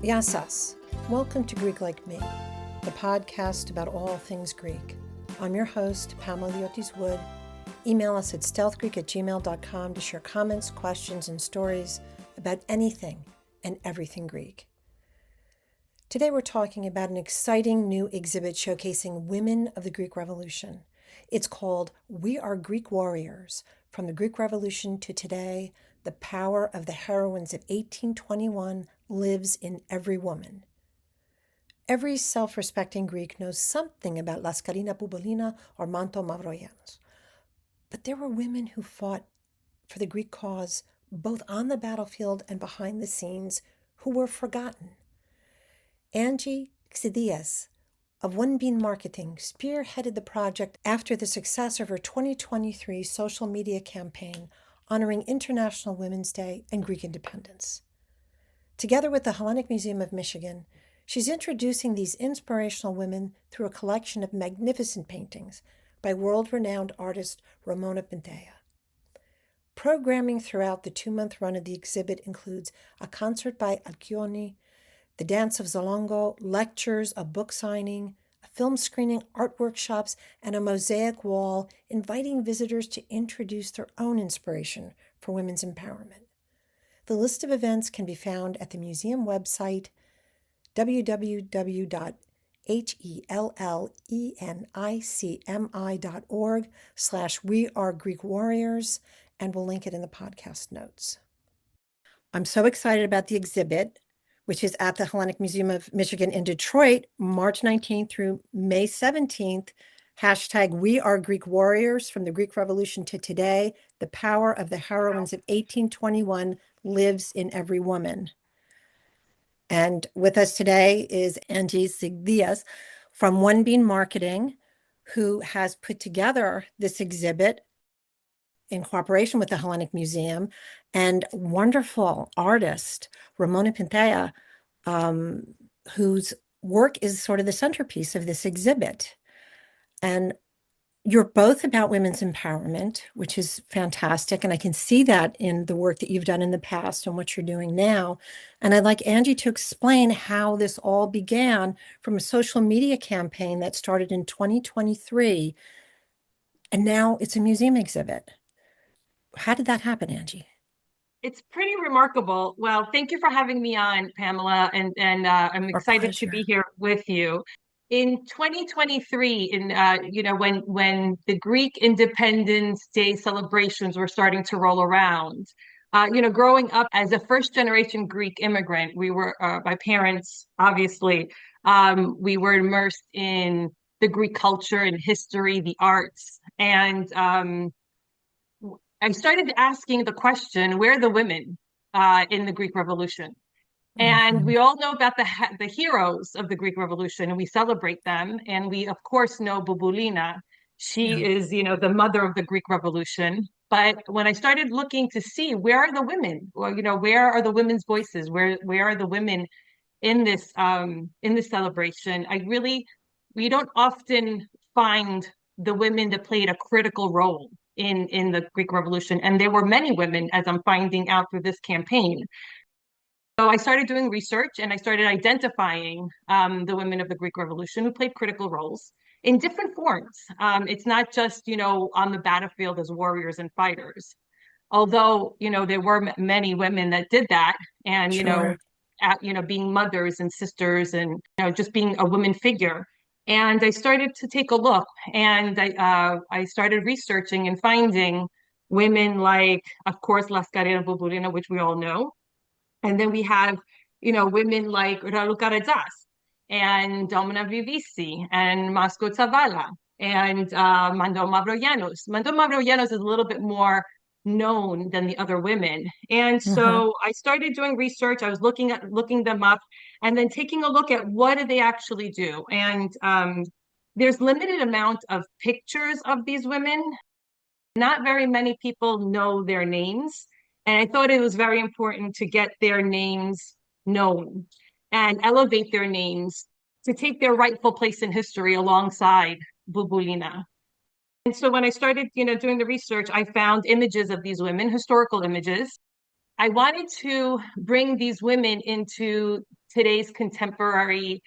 Yassas. Welcome to Greek Like Me, the podcast about all things Greek. I'm your host, Pamela Liotis Wood. Email us at stealthgreek@gmail.com to share comments, questions, and stories about anything and everything Greek. Today we're talking about an exciting new exhibit showcasing women of the Greek Revolution. It's called We Are Greek Warriors, From the Greek Revolution to Today, the Power of the Heroines of 1821 Lives in Every Woman. Every self-respecting Greek knows something about Laskarina Bouboulina or Manto Mavroyiannos. But there were women who fought for the Greek cause, both on the battlefield and behind the scenes, who were forgotten. Angie Xidias of One Bean Marketing spearheaded the project after the success of her 2023 social media campaign honoring International Women's Day and Greek independence. Together with the Hellenic Museum of Michigan, she's introducing these inspirational women through a collection of magnificent paintings by world-renowned artist Ramona Pintea. Programming throughout the 2-month run of the exhibit includes a concert by Alcioni, the dance of Zalongo, lectures, a book signing, a film screening, art workshops, and a mosaic wall inviting visitors to introduce their own inspiration for women's empowerment. The list of events can be found at the museum website www.hellenicmi.org/wearegreekwarriors, and we'll link it in the podcast notes. I'm so excited about the exhibit, which is at the Hellenic Museum of Michigan in Detroit, March 19th through May 17th. Hashtag We Are Greek Warriors, From the Greek Revolution to Today, the Power of the Heroines of 1821 Lives in Every Woman. And with us today is Angie Xidias from One Bean Marketing, who has put together this exhibit in cooperation with the Hellenic Museum, and wonderful artist Ramona Pintea, whose work is sort of the centerpiece of this exhibit. And you're both about women's empowerment, which is fantastic. And I can see that in the work that you've done in the past and what you're doing now. And I'd like Angie to explain how this all began from a social media campaign that started in 2023. And now it's a museum exhibit. How did that happen, Angie? It's pretty remarkable. Well, thank you for having me on, Pamela, and I'm excited to be here with you. In 2023, when the Greek Independence Day celebrations were starting to roll around, growing up as a first-generation Greek immigrant, we were my parents, obviously, we were immersed in the Greek culture and history, the arts, and I started asking the question, where are the women in the Greek Revolution? And we all know about the heroes of the Greek Revolution, and we celebrate them. And we, of course, know Bouboulina. She is, the mother of the Greek Revolution. But when I started looking to see where are the women, or, where are the women's voices? Where are the women in this celebration? We don't often find the women that played a critical role in the Greek Revolution. And there were many women, as I'm finding out through this campaign. So I started doing research and I started identifying the women of the Greek Revolution who played critical roles in different forms. It's not just, on the battlefield as warriors and fighters. Although, there were many women that did that, and, Sure. Being mothers and sisters and, just being a woman figure. And I started to take a look, and I started researching and finding women like, of course, Laskarina Bouboulina, which we all know. And then we have, women like Raluca Redzas and Domina Vivisi and Masco Zavala and Mando Mavroyiannos. Mando Mavroyiannos is a little bit more known than the other women. And so I started doing research. I was looking them up and then taking a look at what did they actually do. And there's limited amount of pictures of these women. Not very many people know their names. And I thought it was very important to get their names known and elevate their names to take their rightful place in history alongside Bouboulina. And so when I started, doing the research, I found images of these women, historical images. I wanted to bring these women into today's contemporary,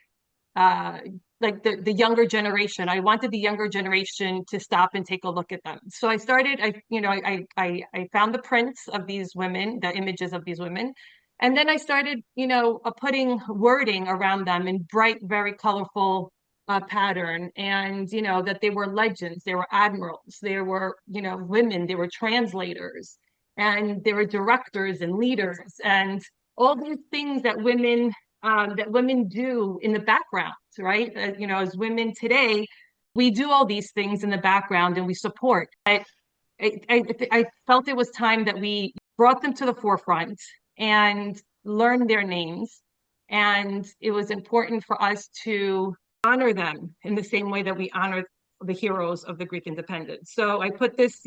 uh, like the younger generation. I wanted the younger generation to stop and take a look at them. So I started, I found the prints of these women, the images of these women. And then I started, putting wording around them in bright, very colorful pattern. And, that they were legends, they were admirals, they were, women, they were translators, and they were directors and leaders, and all these things that women do in the background, right? As women today, we do all these things in the background and we support. I felt it was time that we brought them to the forefront and learned their names. And it was important for us to honor them in the same way that we honor the heroes of the Greek independence. So I put this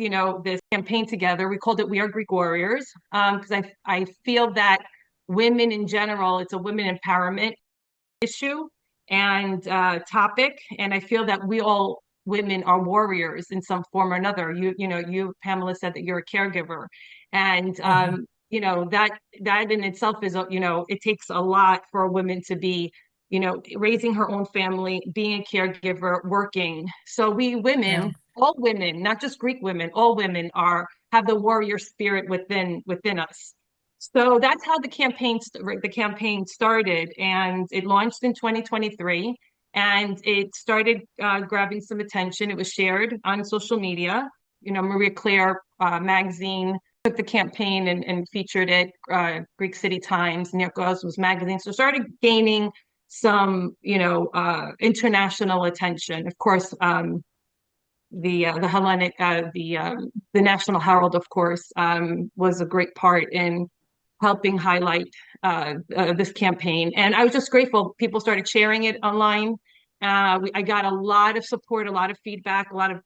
campaign together. We called it "We Are Greek Warriors" because I feel that women in general, it's a women empowerment issue and topic, and I feel that we all women are warriors in some form or another. You Pamela said that you're a caregiver, and that in itself is it takes a lot for a woman to be raising her own family, being a caregiver, working. So we women, Yeah. all women, not just Greek women, all women have the warrior spirit within us. So that's how the campaign started, and it launched in 2023, and it started grabbing some attention. It was shared on social media. Maria Claire magazine took the campaign and featured it. Greek City Times, New York was magazine, so it started gaining some international attention. Of course, the Hellenic the National Herald, of course, was a great part in helping highlight this campaign. And I was just grateful. People started sharing it online. I got a lot of support, a lot of feedback, a lot of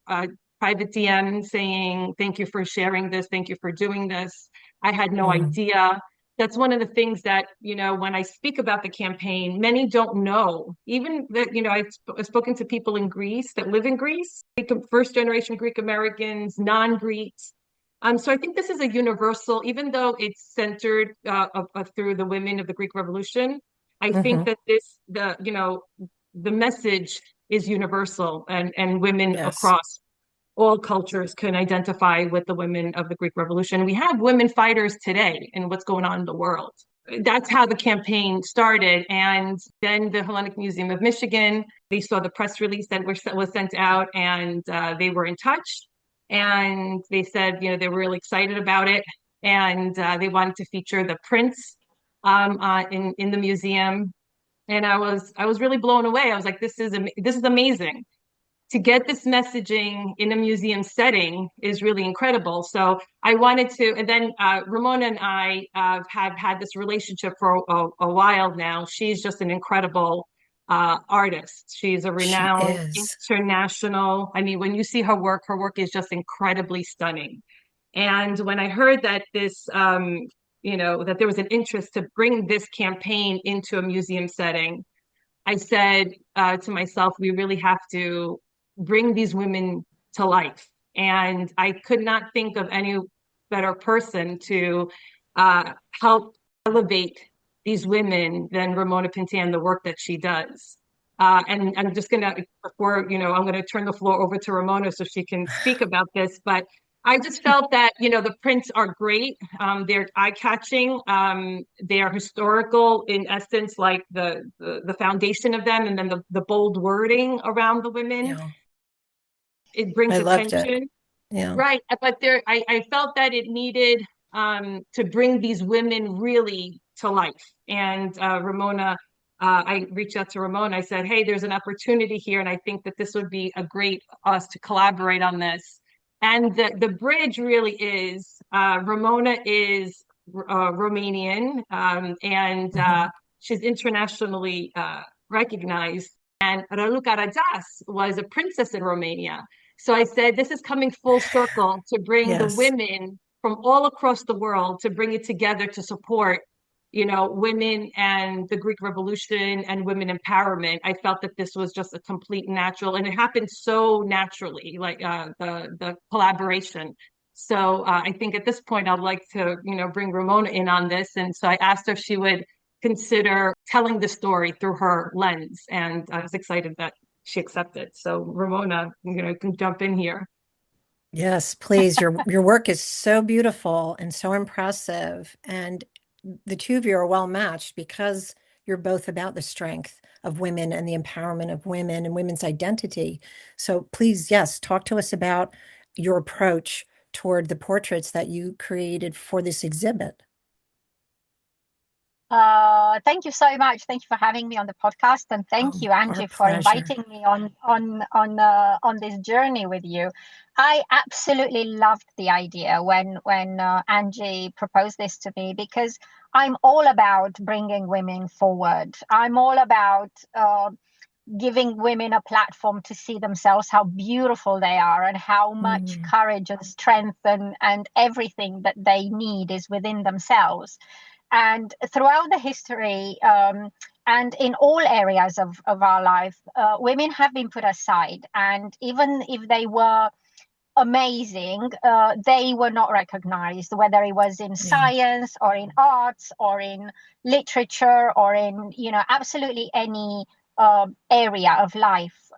private DMs saying, "Thank you for sharing this. Thank you for doing this. I had no idea." That's one of the things that, when I speak about the campaign, many don't know. Even that, I've spoken to people in Greece that live in Greece, first generation Greek Americans, non-Greeks. So I think this is a universal, even though it's centered through the women of the Greek Revolution. I think that the message is universal, and women Yes. across all cultures can identify with the women of the Greek Revolution. We have women fighters today in what's going on in the world. That's how the campaign started. And then the Hellenic Museum of Michigan, they saw the press release that was sent out, and they were in touch. And they said, they were really excited about it. And they wanted to feature the prints in the museum. And I was really blown away. I was like, this is amazing. To get this messaging in a museum setting is really incredible. So I wanted to, and then Ramona and I have had this relationship for a while now. She's just an incredible artist. She's a She renowned is. international. I mean, when you see her work is just incredibly stunning. And when I heard that that there was an interest to bring this campaign into a museum setting, I said to myself, we really have to bring these women to life. And I could not think of any better person to help elevate these women than Ramona Pintea and the work that she does. And I'm just going to, I'm going to turn the floor over to Ramona so she can speak about this. But I just felt that, the prints are great. They're eye-catching. They are historical in essence, like the foundation of them, and then the bold wording around the women. Yeah. It brings I loved it. attention. Yeah. Right. But I felt that it needed to bring these women really to life. And Ramona, I reached out to Ramona. I said, hey, there's an opportunity here, and I think that this would be a great us to collaborate on this. And the bridge really is Ramona is Romanian, and she's internationally recognized. And Raluca Rajas was a princess in Romania. So I said, this is coming full circle to bring the Yes. women from all across the world, to bring it together to support, women and the Greek Revolution and women empowerment. I felt that this was just a complete natural, and it happened so naturally, like the collaboration. So I think at this point, I'd like to, bring Ramona in on this. And so I asked her if she would consider telling the story through her lens. And I was excited that she accepted. So Ramona, can jump in here. Yes, please. Your work is so beautiful and so impressive. And the two of you are well matched because you're both about the strength of women and the empowerment of women and women's identity. So please, yes, talk to us about your approach toward the portraits that you created for this exhibit. Thank you so much. Thank you for having me on the podcast, and thank Oh, you, our Angie, for pleasure. inviting me on this journey with you. I absolutely loved the idea when Angie proposed this to me, because I'm all about bringing women forward. I'm all about giving women a platform to see themselves, how beautiful they are, and how much Mm, courage and strength and everything that they need is within themselves. And throughout the history, and in all areas of our life, women have been put aside. And even if they were amazing, they were not recognized, whether it was in yeah. science or in arts or in literature or in, absolutely any area of life.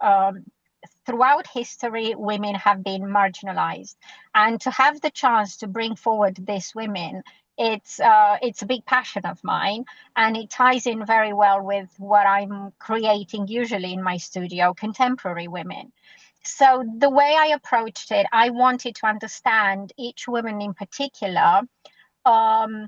Throughout history, women have been marginalized, and to have the chance to bring forward these women, it's a big passion of mine, and it ties in very well with what I'm creating usually in my studio, contemporary women. So the way I approached it, I wanted to understand each woman in particular, um,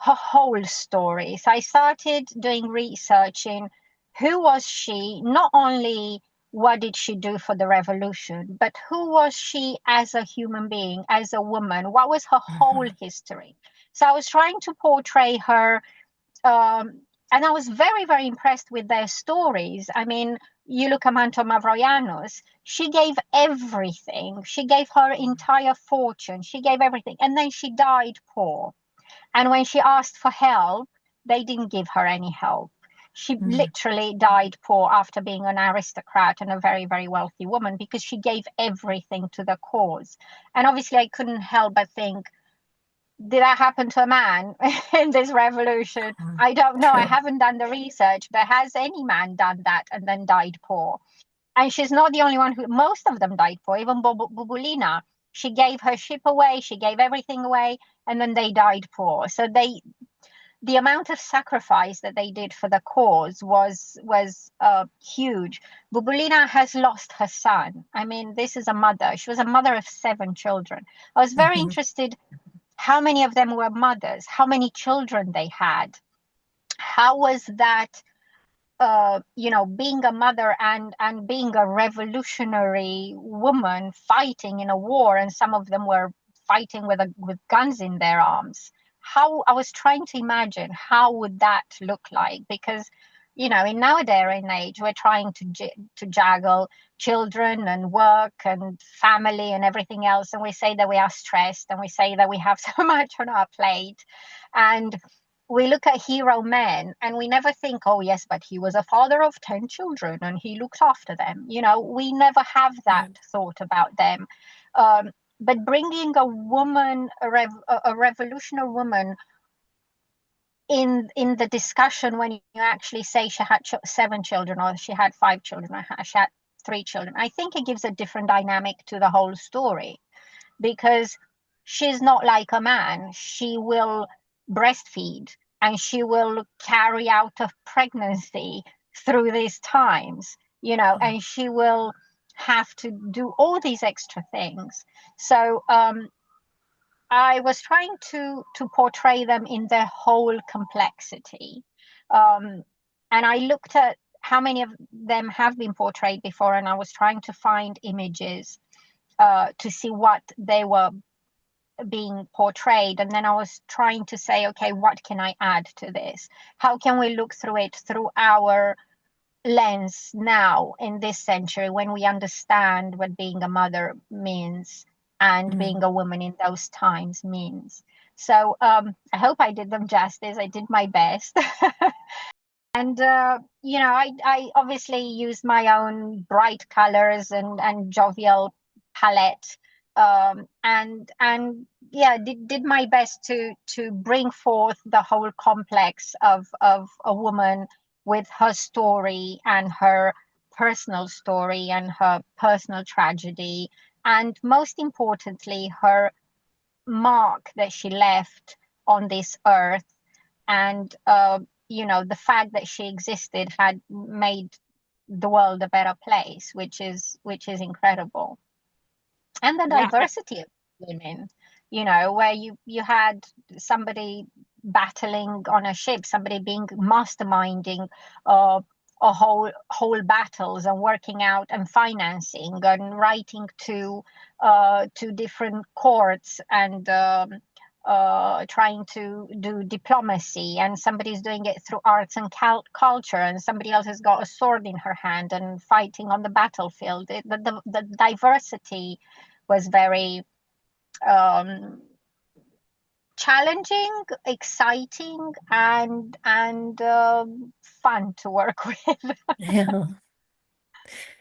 her whole story. So I started doing research in who was she, not only what did she do for the revolution, but who was she as a human being, as a woman? What was her whole Mhm. history? So I was trying to portray her, and I was very, very impressed with their stories. I mean, you look at Manto Mavroyanos, she gave everything. She gave her entire fortune. She gave everything. And then she died poor. And when she asked for help, they didn't give her any help. She Mm. literally died poor after being an aristocrat and a very, very wealthy woman, because she gave everything to the cause. And obviously, I couldn't help but think, did that happen to a man in this revolution? I don't know. I True. haven't done the research, but has any man done that and then died poor? And she's not the only one who, most of them died poor. Even Bubulina, she gave her ship away, she gave everything away, and then they died poor. So the amount of sacrifice that they did for the cause was huge. Bubulina has lost her son. I mean, this is a mother. She was a mother of 7 children. I was very Mhm. interested how many of them were mothers, how many children they had, how was that, being a mother and being a revolutionary woman fighting in a war, and some of them were fighting with guns in their arms. How I was trying to imagine how would that look like, because in nowadays and age we're trying to juggle children and work and family and everything else, and we say that we are stressed and we say that we have so much on our plate, and we look at hero men and we never think, oh yes, but he was a father of 10 children and he looked after them. We never have that Right. thought about them. um, but bringing a woman, a revolutionary woman, in the discussion, when you actually say she had 7 children or she had 5 children or she had 3 children, I think it gives a different dynamic to the whole story, because she's not like a man. She will breastfeed and she will carry out a pregnancy through these times, Mm. and she will have to do all these extra things. So I was trying to portray them in their whole complexity. Um, and I looked at how many of them have been portrayed before, and I was trying to find images to see what they were being portrayed. And then I was trying to say, okay, what can I add to this? How can we look through it through our lens now in this century, when we understand what being a mother means and being Mm. a woman in those times means? So I hope I did them justice. I did my best. And I obviously used my own bright colors and jovial palette And yeah, did my best to bring forth the whole complex of a woman with her story and her personal story and her personal tragedy, and most importantly, her mark that she left on this earth. And the fact that she existed had made the world a better place, which is incredible. And the Yeah. diversity of women, where you had somebody battling on a ship, somebody being masterminding a whole battles and working out and financing and writing to different courts and trying to do diplomacy, and somebody's doing it through arts and culture, and somebody else has got a sword in her hand and fighting on the battlefield. The diversity was very challenging, exciting, and fun to work with. Yeah.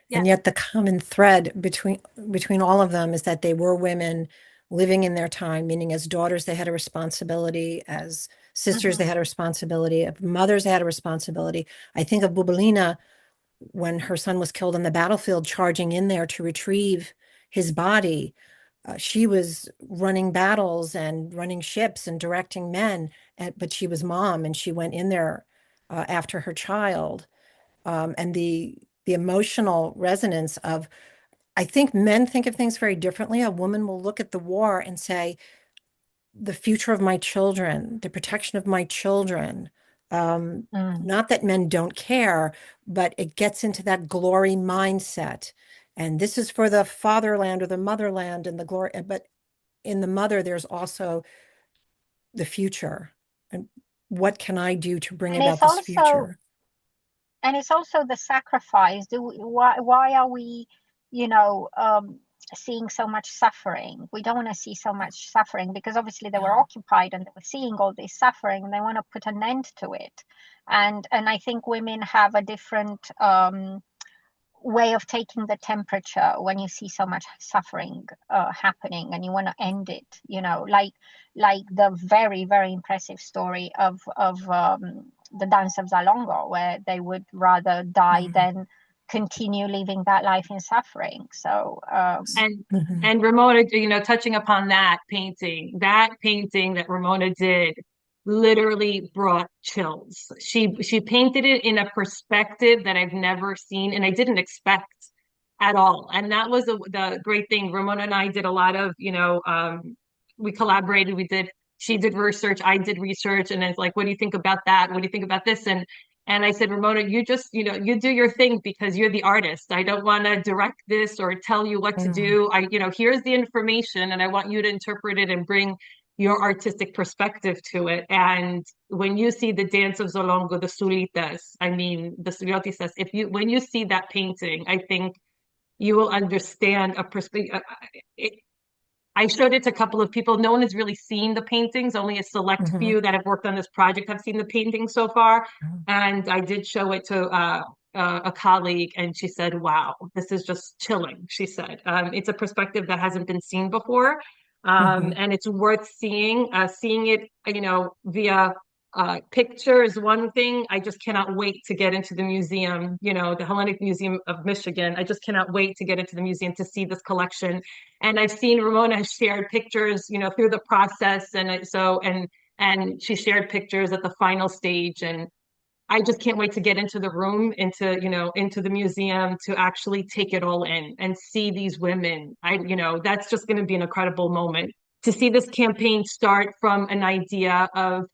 Yeah. And yet the common thread between all of them is that they were women living in their time, meaning as daughters, they had a responsibility, as sisters, they Mhm. had a responsibility, as mothers, they had a responsibility. I think of Bubelina when her son was killed on the battlefield, charging in there to retrieve his body. She was running battles and running ships and directing men, but she was mom and she went in there after her child. And the emotional resonance of, I think men think of things very differently. A woman will look at the war and say, the future of my children, the protection of my children. Um, Mm. Not that men don't care, but it gets into that glory mindset. And this is for the fatherland or the motherland and the glory. But in the mother, there's also the future. And what can I do to bring and about it's this also future? and it's also the sacrifice. Why are we, you know um, seeing so much suffering? We don't want to see so much suffering, because obviously they were occupied and they were seeing all this suffering, and they want to put an end to it. And I think women have a different way of taking the temperature when you see so much suffering happening, and you want to end it, like the very, very impressive story of the dance of Zalongo, where they would rather die Mhm. than continue living that life in suffering. So And Mhm. and Ramona, touching upon that painting that Ramona did literally brought chills. She painted it in a perspective that I've never seen and I didn't expect at all. And that was the great thing. Ramona and I did a lot of, we collaborated, she did research, I did research, and it's like, what do you think about that? What do you think about this? And I said, Ramona, you just, you do your thing because you're the artist. I don't want to direct this or tell you what to Mhm. do. Here's the information and I want you to interpret it and bring your artistic perspective to it. And when you see the dance of Zolongo, the Suritas, I mean, the Suriotistas, when you see that painting, I think you will understand a perspective. I showed it to a couple of people. No one has really seen the paintings. Only a select Mhm. few that have worked on this project have seen the paintings so far. And I did show it to a colleague, and she said, "Wow, this is just chilling." She said, "It's a perspective that hasn't been seen before, Mhm. and it's worth seeing. Seeing it, via picture is one thing. I just cannot wait to get into the museum. The Hellenic Museum of Michigan. I just cannot wait to get into the museum to see this collection." And I've seen Ramona shared pictures, through the process, and she shared pictures at the final stage. And I just can't wait to get into the room, into the museum, to actually take it all in and see these women. That's just going to be an incredible moment to see this campaign start from an idea of,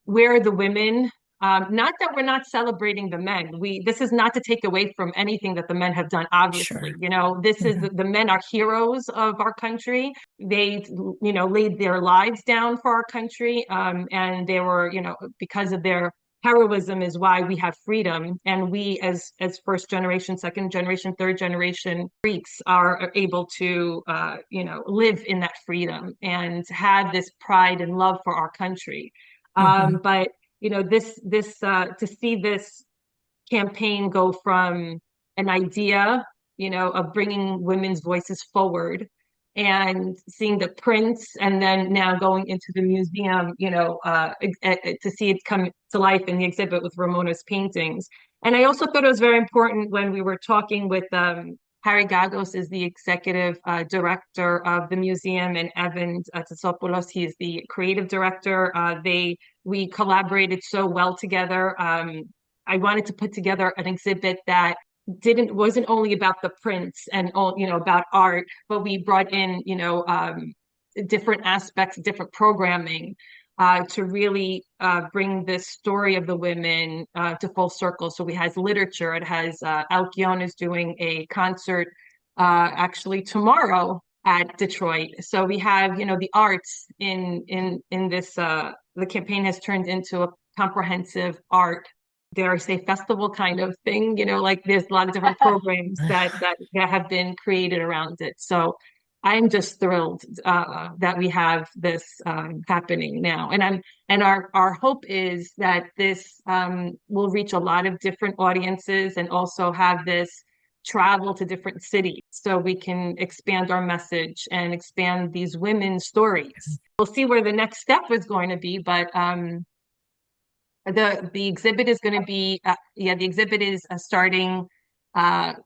where are the women? Not that we're not celebrating the men. This is not to take away from anything that the men have done, obviously. Sure. This is Mhm. the men are heroes of our country. They, laid their lives down for our country. And they were, because of their heroism is why we have freedom. And we as first generation, second generation, third generation Greeks are able to live in that freedom and have this pride and love for our country. Mhm. But this to see this campaign go from an idea of bringing women's voices forward and seeing the prints, and then now going into the museum, to see it come to life in the exhibit with Ramona's paintings. And I also thought it was very important when we were talking with Harry Gagos is the executive director of the museum, and Evan Tsopoulos, he is the creative director. We collaborated so well together. I wanted to put together an exhibit that wasn't only about the prints and all, about art, but we brought in, different aspects, different programming, to really bring this story of the women to full circle. So we has literature. It has Alkion is doing a concert actually tomorrow at Detroit. So we have, the arts in this. The campaign has turned into a comprehensive art, dare I say, festival kind of thing. Like there's a lot of different programs that have been created around it. So I'm just thrilled that we have this happening now, and our hope is that this will reach a lot of different audiences, and also have this travel to different cities so we can expand our message and expand these women's stories. We'll see where the next step is going to be, but the exhibit is going to be the exhibit is starting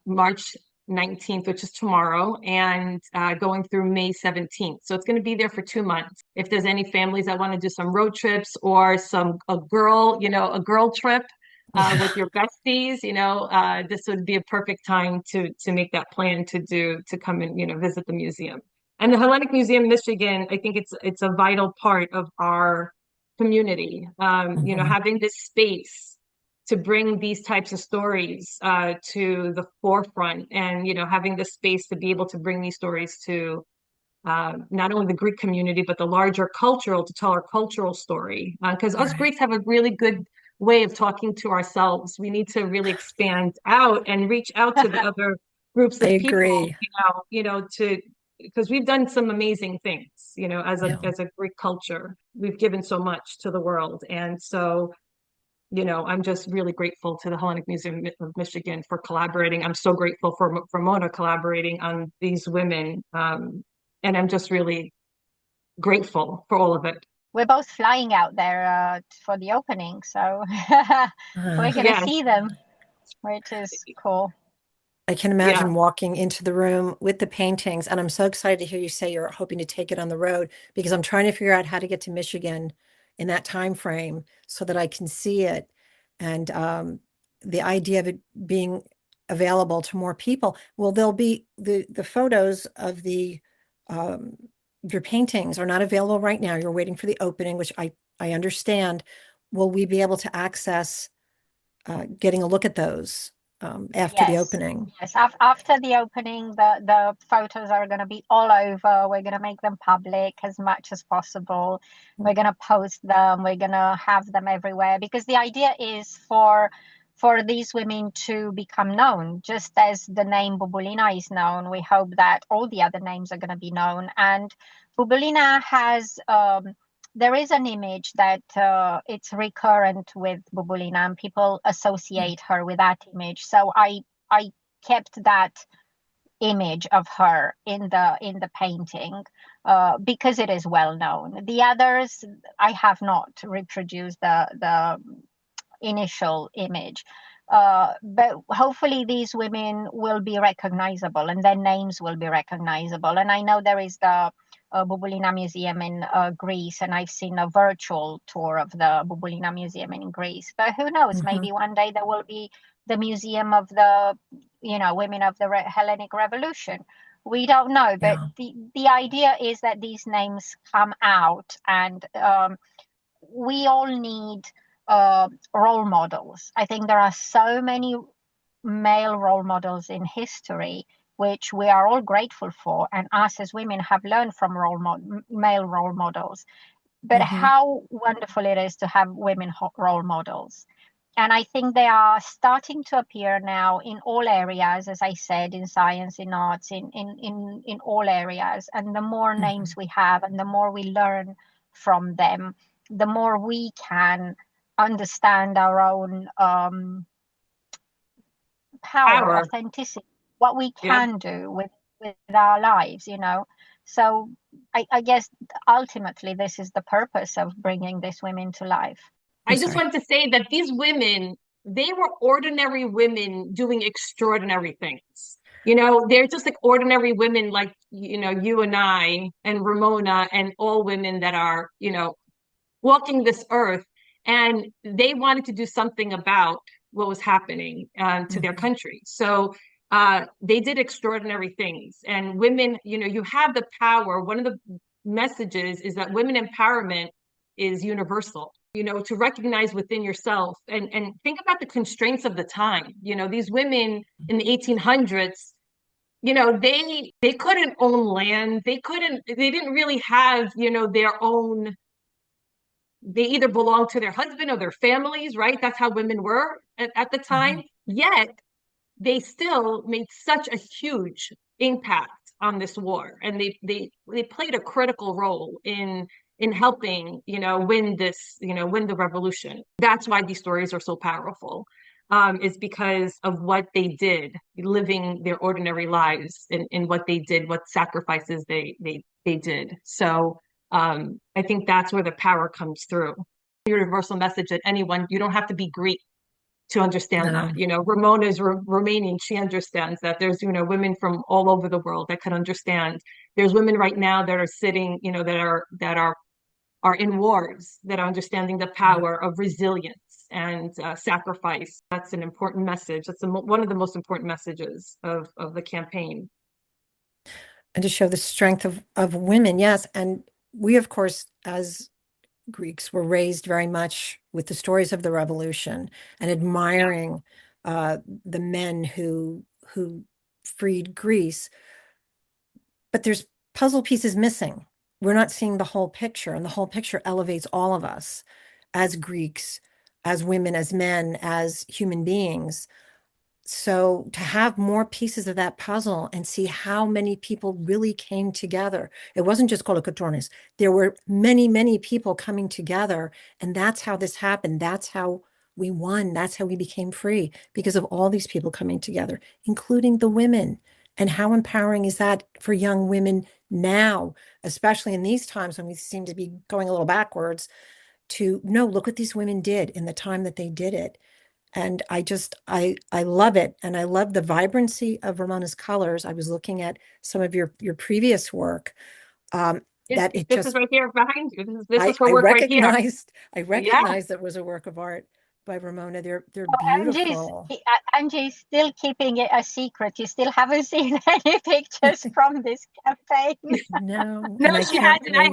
March 19th, which is tomorrow, and going through May 17th. So it's going to be there for 2 months. If there's any families that want to do some road trips or a girl trip with your besties, this would be a perfect time to make that plan to come and visit the museum. And the Hellenic Museum of Michigan, I think it's a vital part of our community. Having this space to bring these types of stories to the forefront, and having the space to be able to bring these stories to not only the Greek community but the larger to tell our cultural story, because us Greeks have a really good way of talking to ourselves. We need to really expand out and reach out to the other groups of people, because we've done some amazing things, as a Greek culture. We've given so much to the world. And so, I'm just really grateful to the Hellenic Museum of Michigan for collaborating. I'm so grateful for Ramona collaborating on these women. And I'm just really grateful for all of it. We're both flying out there for the opening, so we're going to see them, which is cool. I can imagine walking into the room with the paintings, and I'm so excited to hear you say you're hoping to take it on the road, because I'm trying to figure out how to get to Michigan in that time frame so that I can see it. And the idea of it being available to more people. Well, there'll be the photos of your paintings are not available right now. You're waiting for the opening, which I understand. Will we be able to access getting a look at those after the opening? Yes, after the opening, the photos are going to be all over. We're going to make them public as much as possible. We're going to post them. We're going to have them everywhere, because the idea is for these women to become known, just as the name Bubulina is known. We hope that all the other names are going to be known. And Bubulina has there is an image that it's recurrent with Bubulina, and people associate her with that image. So I kept that image of her in the painting because it is well known. The others, I have not reproduced the initial image. But hopefully these women will be recognizable, and their names will be recognizable. And I know there is the Bubulina Museum in Greece, and I've seen a virtual tour of the Bubulina Museum in Greece. But who knows? Maybe one day there will be the Museum of the, women of the Hellenic Revolution. We don't know, but the idea is that these names come out, and we all need role models. I think there are so many male role models in history, which we are all grateful for, and us as women have learned from male role models. But how wonderful it is to have women role models. And I think they are starting to appear now in all areas, as I said, in science, in arts, in all areas. And the more names we have, and the more we learn from them, the more we can understand our own power, authenticity. what we Yeah. can do with our lives, you know. So I guess ultimately this is the purpose of bringing these women to life. I just want to say that these women, they were ordinary women doing extraordinary things. You know, they're just like ordinary women, like, you know, you and I and Ramona and all women that are, you know, walking this earth. And they wanted to do something about what was happening to their country. So they did extraordinary things. And women, you know, you have the power. One of the messages is that women empowerment is universal, you know, to recognize within yourself and think about the constraints of the time. You know, these women in the 1800s, you know, they couldn't own land. They didn't really have, you know, their own, they either belonged to their husband or their families, right? That's how women were at the time. Yet they still made such a huge impact on this war, and they played a critical role in helping, you know, win this, you know, win the revolution. That's why these stories are so powerful. Is because of what they did, living their ordinary lives, and what they did, what sacrifices they did. So I think that's where the power comes through. Universal message that anyone, you don't have to be Greek to understand that. You know, Ramona is Romanian. She understands that. There's, you know, women from all over the world that can understand. There's women right now that are sitting, you know, that are in wars, that are understanding the power of resilience and sacrifice. That's an important message. That's one of the most important messages of the campaign. And to show the strength of women, yes. And we, of course, as Greeks, were raised very much with the stories of the revolution and admiring the men who freed Greece. But there's puzzle pieces missing. We're not seeing the whole picture, and the whole picture elevates all of us as Greeks, as women, as men, as human beings. So to have more pieces of that puzzle and see how many people really came together. It wasn't just Kolokotronis. There were many, many people coming together. And that's how this happened. That's how we won. That's how we became free, because of all these people coming together, including the women. And how empowering is that for young women now, especially in these times when we seem to be going a little backwards, to know, look what these women did in the time that they did it. And I love it. And I love the vibrancy of Ramona's colors. I was looking at some of your previous work. That it This just, is right here behind you. This is her I work right here. I Yeah. recognized that was a work of art by Ramona. They're Angie's, beautiful. Angie's still keeping it a secret. You still haven't seen any pictures from this campaign. No, No, and I she can't hasn't. I wait.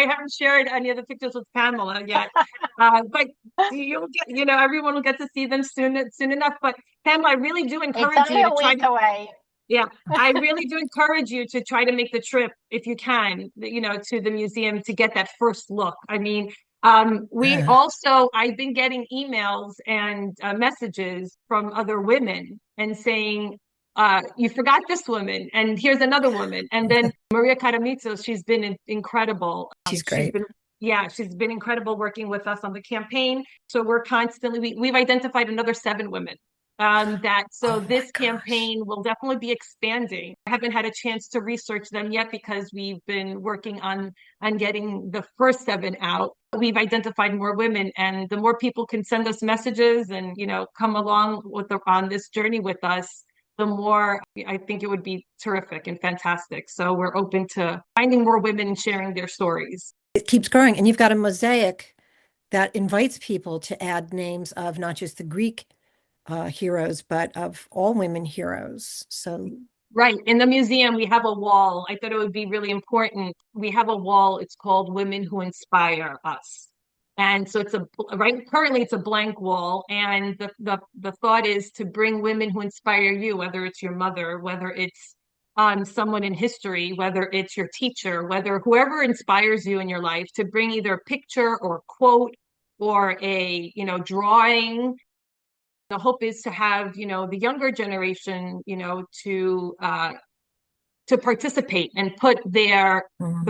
haven't shared any of the pictures with Pamela yet. But you'll get, you know, everyone will get to see them soon enough. But Pamela, I really do It's encourage only you a to try week to, away. yeah, I really do encourage you to try to make the trip if you can, you know, to the museum to get that first look. I mean, I've been getting emails and messages from other women and saying, you forgot this woman, and here's another woman. And then Maria Karamitsos, she's been incredible. She's great. She's been incredible working with us on the campaign. So we're constantly, we've identified another 7 women. Oh my This gosh. campaign will definitely be expanding. I haven't had a chance to research them yet because we've been working on getting the first 7 out. We've identified more women, and the more people can send us messages and, you know, come along on this journey with us, the more I think it would be terrific and fantastic. So we're open to finding more women sharing their stories. It keeps growing, and you've got a mosaic that invites people to add names of not just the Greek heroes, but of all women heroes. So Right. In the museum, we have a wall. I thought it would be really important. We have a wall. It's called Women Who Inspire Us. And so currently it's a blank wall. And the thought is to bring women who inspire you, whether it's your mother, whether it's someone in history, whether it's your teacher, whether whoever inspires you in your life, to bring either a picture or a quote or a, you know, drawing. The hope is to have, you know, the younger generation, you know, to participate and put the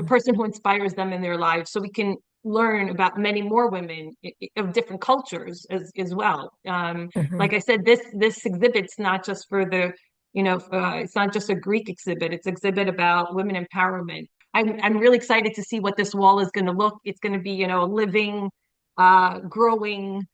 person who inspires them in their lives, so we can learn about many more women of different cultures as well. Like I said, this exhibit's not just for the it's not just a Greek exhibit, it's exhibit about women empowerment. I'm really excited to see what this wall is going to look. It's going to be, a living, growing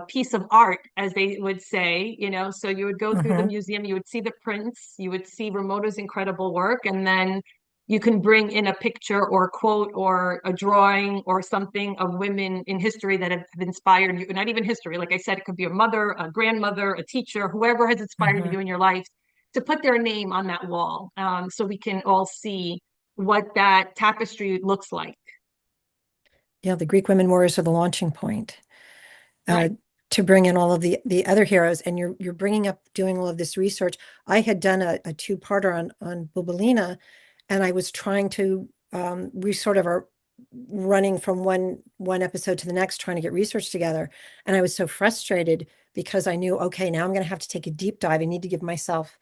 piece of art, as they would say, so you would go through the museum, you would see the prints, you would see Ramona's incredible work, and then you can bring in a picture or a quote or a drawing or something of women in history that have inspired you. Not even history, like I said, it could be a mother, a grandmother, a teacher, whoever has inspired you in your life, to put their name on that wall, so we can all see what that tapestry looks like. Yeah, the Greek women warriors are the launching point. Right. To bring in all of the other heroes, and you're bringing up doing all of this research. I had done a two-parter on Bubelina, and I was trying to we sort of are running from one episode to the next, trying to get research together, and I was so frustrated because I knew, okay, now I'm going to have to take a deep dive. I need to give myself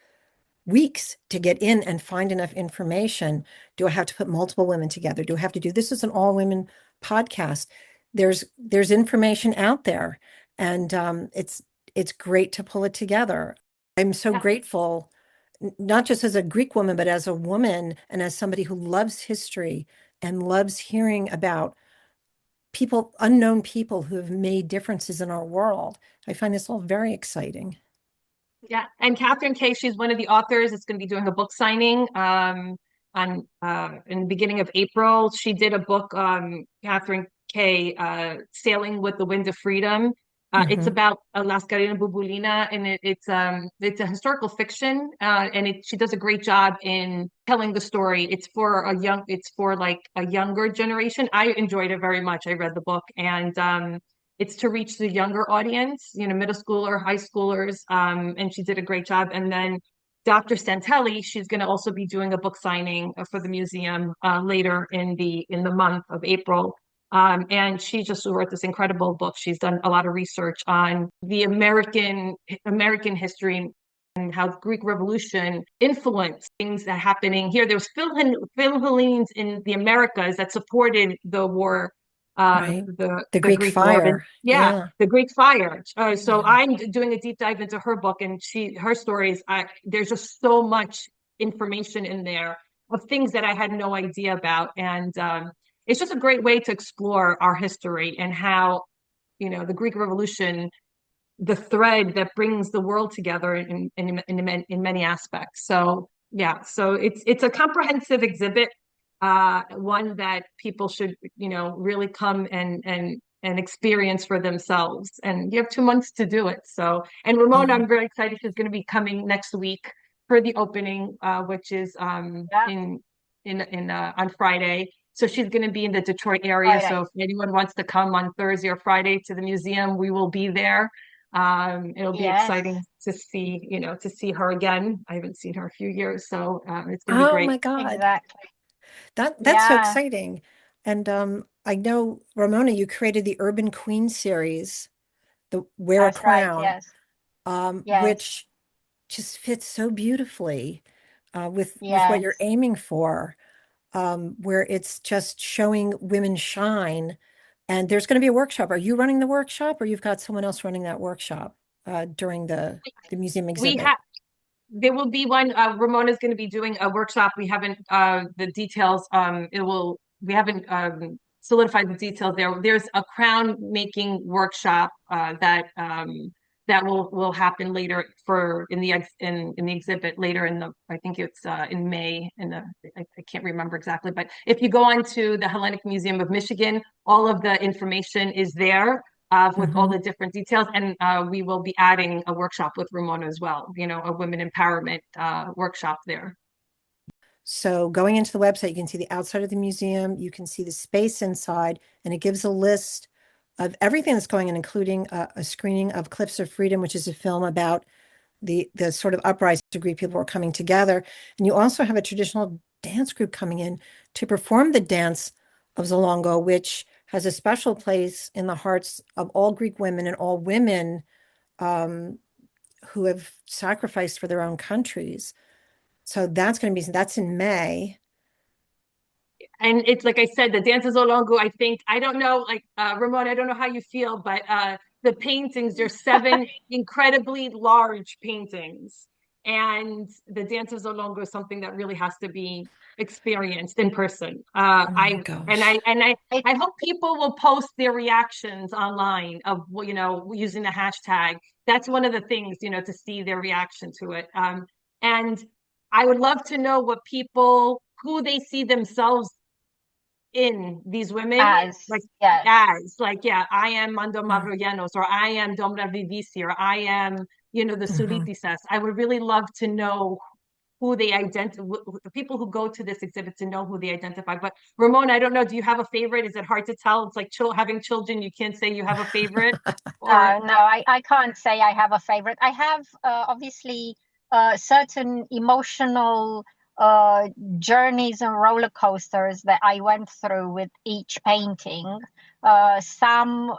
weeks to get in and find enough information. Do I have to put multiple women together? Do I have to do this? Is an all women podcast. There's information out there, and it's great to pull it together. I'm so grateful, not just as a Greek woman, but as a woman and as somebody who loves history and loves hearing about people, unknown people who have made differences in our world. I find this all very exciting. Yeah, and Catherine Kay, she's one of the authors. It's going to be doing a book signing on in the beginning of April. She did a book, Catherine Kay, Sailing with the Wind of Freedom. It's about Lascarina Bubulina, and it's a historical fiction, and she does a great job in telling the story. It's for like a younger generation. I enjoyed it very much. I read the book, and it's to reach the younger audience, middle schooler, high schoolers, and she did a great job. And then Dr. Santelli, she's going to also be doing a book signing for the museum later in the month of April. And she just wrote this incredible book. She's done a lot of research on the American history and how the Greek Revolution influenced things that are happening here. There was Philhellenes in the Americas that supported the war, Right. The the Greek Greek war. And fire. yeah, Yeah. the Greek fire. So Yeah. I'm doing a deep dive into her book, and her stories. There's just so much information in there of things that I had no idea about, and it's just a great way to explore our history and how, the Greek Revolution, the thread that brings the world together in many aspects. So yeah, so it's a comprehensive exhibit, one that people should, really come and experience for themselves. And you have 2 months to do it. So, and Ramona, Yeah. I'm very excited. She's going to be coming next week for the opening, which is in on Friday. So she's going to be in the Detroit area. So if anyone wants to come on Thursday or Friday to the museum, we will be there. It'll be exciting to see her again. I haven't seen her a few years, so it's going to be Oh great. my God. Exactly. That's so Yeah, exciting. And I know, Ramona, you created the Urban Queen series, the Wear a that's right. Crown, Yes. Yes. which just fits so beautifully with what you're Yes. aiming for, where it's just showing women shine. And there's going to be a workshop. Are you running the workshop, or you've got someone else running that workshop during the museum We exhibit? have There will be one. Ramona's going to be doing a workshop. We haven't the details. We haven't solidified the details there. There's a crown making workshop that will happen later in the exhibit later I think it's in May I can't remember exactly, but if you go on to the Hellenic Museum of Michigan, all of the information is there, with all Mhm. the different details. And we will be adding a workshop with Ramona as well, a women empowerment workshop there. So going into the website, you can see the outside of the museum, you can see the space inside, and it gives a list of everything that's going on, including a screening of Cliffs of Freedom, which is a film about the sort of uprising of Greek people who are coming together. And you also have a traditional dance group coming in to perform the dance of Zolongo, which has a special place in the hearts of all Greek women and all women um, who have sacrificed for their own countries. So that's in May. And it's like I said, the dances Olongu, I don't know, like Ramona, I don't know how you feel, but the paintings, there's 7 incredibly large paintings. And the dance of Zolongo is something that really has to be experienced in person. Oh my gosh. I hope people will post their reactions online of, using the hashtag. That's one of the things, to see their reaction to it. And I would love to know who they see themselves in, these women, As yes. yeah, I am Mando Mavroyanos, or I am Domra Vivisi, or I am, the Suritisas. I would really love to know who they identify, the people who go to this exhibit, to know who they identify. But Ramona, I don't know, do you have a favorite? Is it hard to tell? It's like having children, you can't say you have a favorite. Or No, I can't say I have a favorite. I have obviously certain emotional uh, journeys and roller coasters that I went through with each painting. Some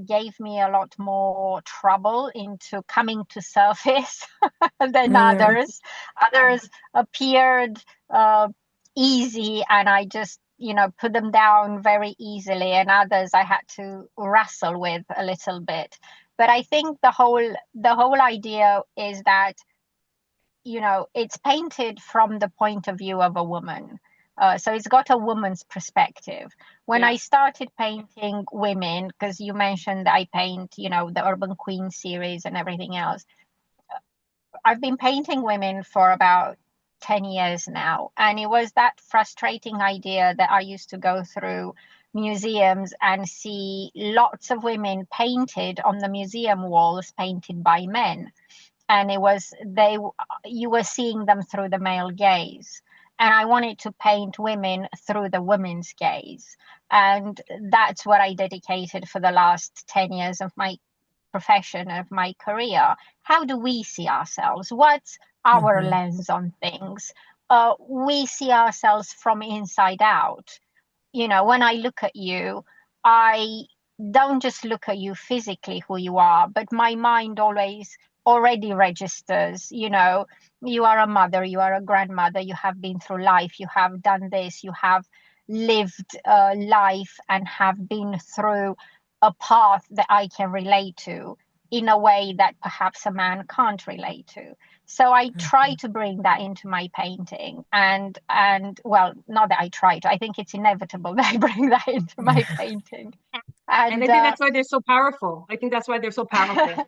gave me a lot more trouble into coming to surface than others. Others appeared easy, and I just put them down very easily, and others I had to wrestle with a little bit. But I think the whole idea is that it's painted from the point of view of a woman. So it's got a woman's perspective. When I started painting women, because you mentioned I paint the Urban Queen series and everything else, I've been painting women for about 10 years now. And it was that frustrating idea that I used to go through museums and see lots of women painted on the museum walls, painted by men. And you were seeing them through the male gaze. And I wanted to paint women through the women's gaze. And that's what I dedicated for the last 10 years of my profession, of my career. How do we see ourselves? What's our lens on things? We see ourselves from inside out. When I look at you, I don't just look at you physically who you are, but my mind always already registers, you are a mother, you are a grandmother, you have been through life, you have done this, you have lived life and have been through a path that I can relate to in a way that perhaps a man can't relate to. So I try to bring that into my painting, and well, not that I try to, I think it's inevitable that I bring that into my painting. And I think that's why they're so powerful. I think that's why they're so powerful.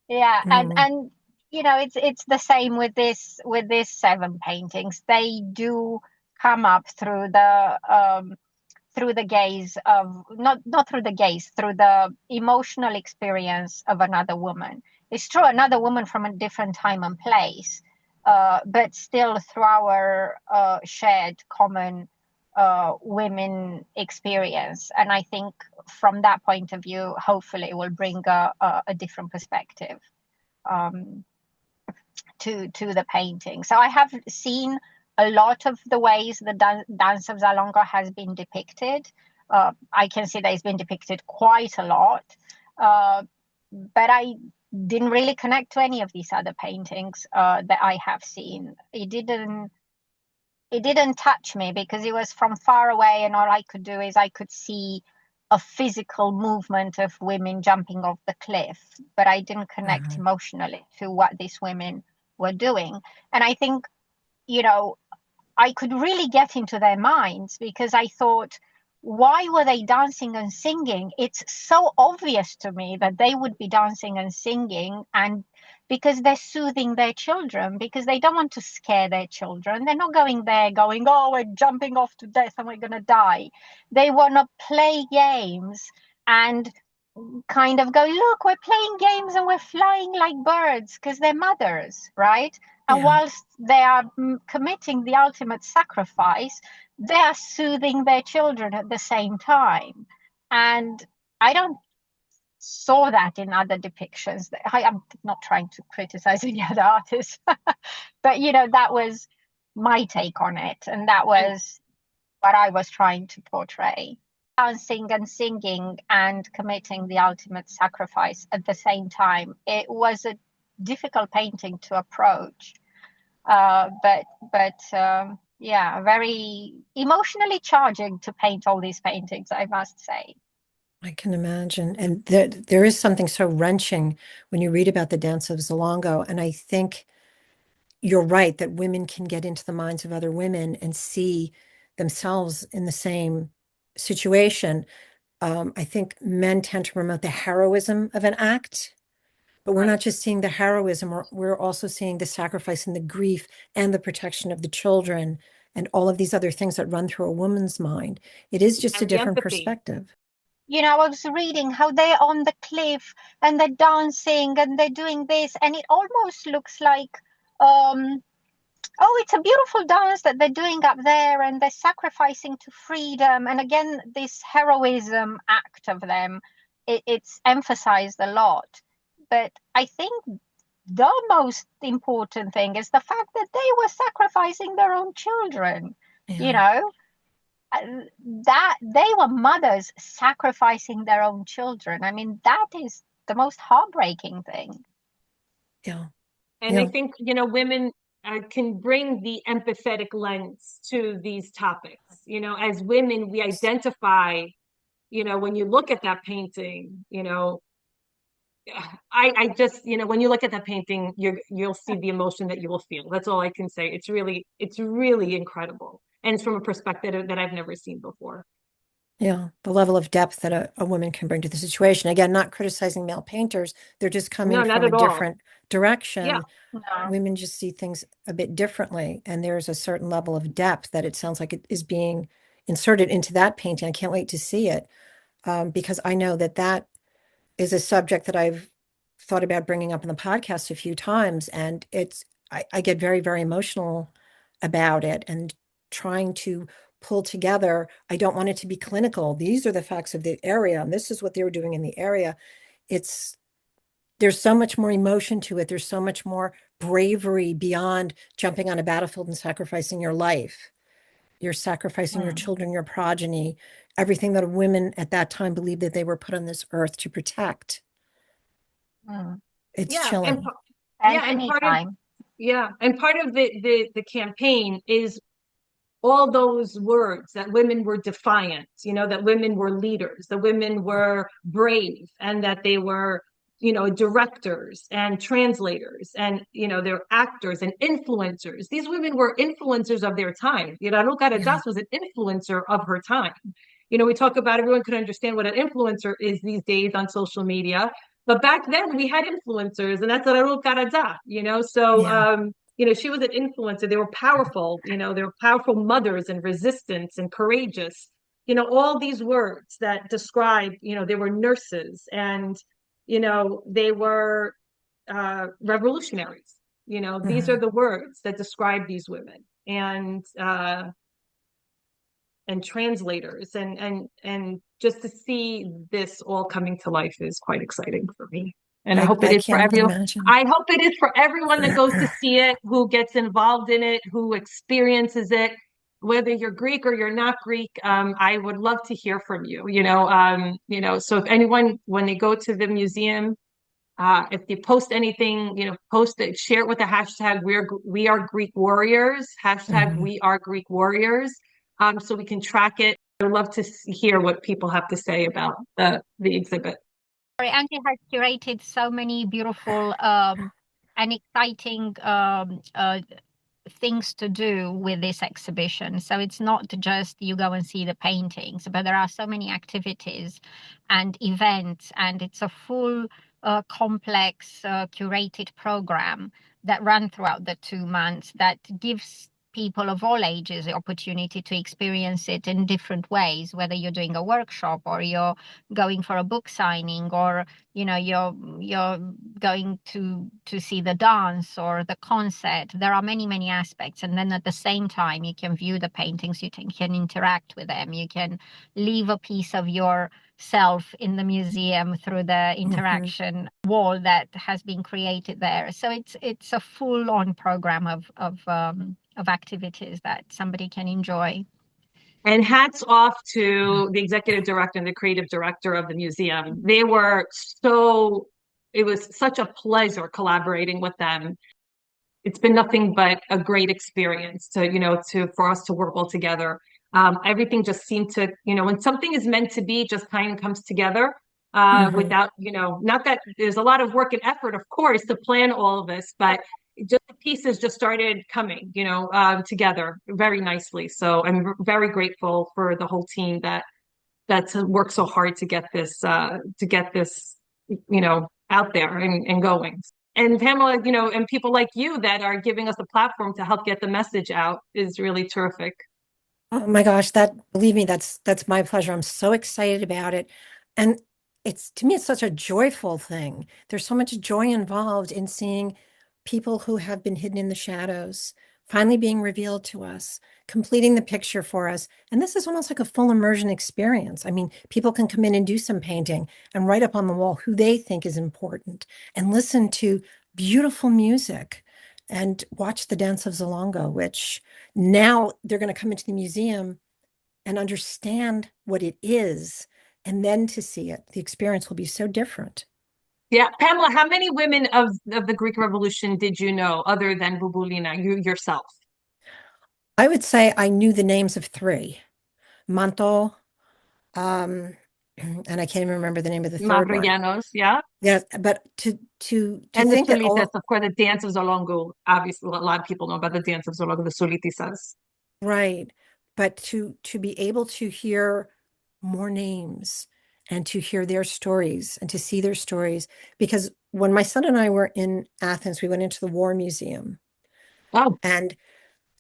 Yeah, and it's the same with these 7 paintings. They do come up through the gaze of, not through the gaze, through the emotional experience of another woman. It's true, another woman from a different time and place, but still through our shared common women experience. And I think from that point of view, hopefully it will bring a different perspective to the painting. So I have seen a lot of the ways the dance of Zalonga has been depicted. I can see that it's been depicted quite a lot, but I didn't really connect to any of these other paintings that I have seen. It didn't touch me because it was from far away, and all I could do is I could see a physical movement of women jumping off the cliff, but I didn't connect emotionally to what these women were doing. And I think, I could really get into their minds, because I thought, why were they dancing and singing? It's so obvious to me that they would be dancing and singing, and because they're soothing their children, because they don't want to scare their children. They're not going there going, oh, we're jumping off to death and we're going to die. They want to play games and kind of go, look, we're playing games and we're flying like birds, because they're mothers, right? And whilst they are committing the ultimate sacrifice, they are soothing their children at the same time. And I don't saw that in other depictions. I'm not trying to criticize any other artists, but that was my take on it, and that was what I was trying to portray. Dancing and singing and committing the ultimate sacrifice at the same time. It was a difficult painting to approach, but yeah, very emotionally charging to paint all these paintings, I must say. I can imagine. And there is something so wrenching when you read about the dance of Zalongo. And I think you're right that women can get into the minds of other women and see themselves in the same situation. I think men tend to promote the heroism of an act, but we're Right. not just seeing the heroism, we're also seeing the sacrifice and the grief and the protection of the children and all of these other things that run through a woman's mind. It is just a And the different empathy. perspective. I was reading how they're on the cliff and they're dancing and they're doing this, and it almost looks like, oh, it's a beautiful dance that they're doing up there, and they're sacrificing to freedom. And again, this heroism act of them, it's emphasized a lot. But I think the most important thing is the fact that they were sacrificing their own children. You Yeah. know, that they were mothers sacrificing their own children. I mean, that is the most heartbreaking thing. Yeah. And I Yeah. think, women can bring the empathetic lens to these topics. As women, we identify, when you look at that painting, I just, when you look at that painting, you'll see the emotion that you will feel. That's all I can say. It's really incredible. And it's from a perspective that I've never seen before. Yeah. The level of depth that a woman can bring to the situation. Again, not criticizing male painters. They're just coming No, not from a at all. different Yeah. direction. No. Women just see things a bit differently. And there's a certain level of depth that it sounds like it is being inserted into that painting. I can't wait to see it, because I know that that is a subject that I've thought about bringing up in the podcast a few times. And I get very, very emotional about it and trying to pull together. I don't want it to be clinical. These are the facts of the area, and this is what they were doing in the area. It's There's so much more emotion to it. There's so much more bravery beyond jumping on a battlefield and sacrificing your life. You're sacrificing your Mm, children, your progeny, everything that women at that time believed that they were put on this earth to protect. mm. It's Yeah. chilling. Yeah. And part of, Anytime. the campaign is all those words that women were defiant, that women were leaders, that women were brave, and that they were, directors and translators, and, they're actors and influencers. These women were influencers of their time. Ruka Yeah, Das was an influencer of her time. We talk about everyone could understand what an influencer is these days on social media. But back then we had influencers, and that's what Ruka Das, So, yeah. she was an influencer. They were powerful, they were powerful mothers and resistance and courageous. All these words that describe, they were nurses, and, they were revolutionaries. These are Mhm. the words that describe these women, and translators, and just to see this all coming to life is quite exciting for me. And I hope it I is for can't everyone. imagine. I hope it is for everyone that goes to see it, who gets involved in it, who experiences it, whether you're Greek or you're not Greek. I would love to hear from you. So if anyone, when they go to the museum, if you post anything, post it, share it with the hashtag we are Greek warriors, hashtag Mhm. we are Greek warriors, so we can track it. I would love to hear what people have to say about the exhibit. Angie has curated so many beautiful and exciting things to do with this exhibition. So it's not just you go and see the paintings, but there are so many activities and events, and it's a full complex curated program that run throughout the 2 months that gives people of all ages the opportunity to experience it in different ways, whether you're doing a workshop or you're going for a book signing, or you're going to see the dance or the concert. There are many aspects, and then at the same time you can view the paintings, you can interact with them, you can leave a piece of yourself in the museum through the Mhm. interaction wall that has been created there. So it's a full-on program of activities that somebody can enjoy. And hats off to the executive director and the creative director of the museum. It was such a pleasure collaborating with them. It's been nothing but a great experience for us to work all together. Everything just seemed to, when something is meant to be, just kind of comes together, Mhm. without, not that there's a lot of work and effort, of course, to plan all of this, but just the pieces just started coming, together very nicely. So I'm very grateful for the whole team that's worked so hard to get this, out there and going. And Pamela, and people like you that are giving us a platform to help get the message out is really terrific. Oh my gosh, believe me, that's my pleasure. I'm so excited about it. And it's to me, it's such a joyful thing. There's so much joy involved in seeing people who have been hidden in the shadows finally being revealed to us, completing the picture for us. And this is almost like a full immersion experience. I mean, people can come in and do some painting and write up on the wall who they think is important and listen to beautiful music and watch the dance of Zalongo, which now they're going to come into the museum and understand what it is, and then to see it. The experience will be so different. Yeah, Pamela, how many women of the Greek Revolution did you know other than Bubulina, you yourself? I would say I knew the names of three. Manto, um, and I can't even remember the name of the third one. Mavrogianos, yeah. Yeah, but to And the think that Solitas, of course, the dance of Zolongo. Obviously, a lot of people know about the dance of Zolongo, the Solitisas. right, but to be able to hear more names and to hear their stories and to see their stories, because when my son and I were in Athens, we went into the War Museum, Oh, and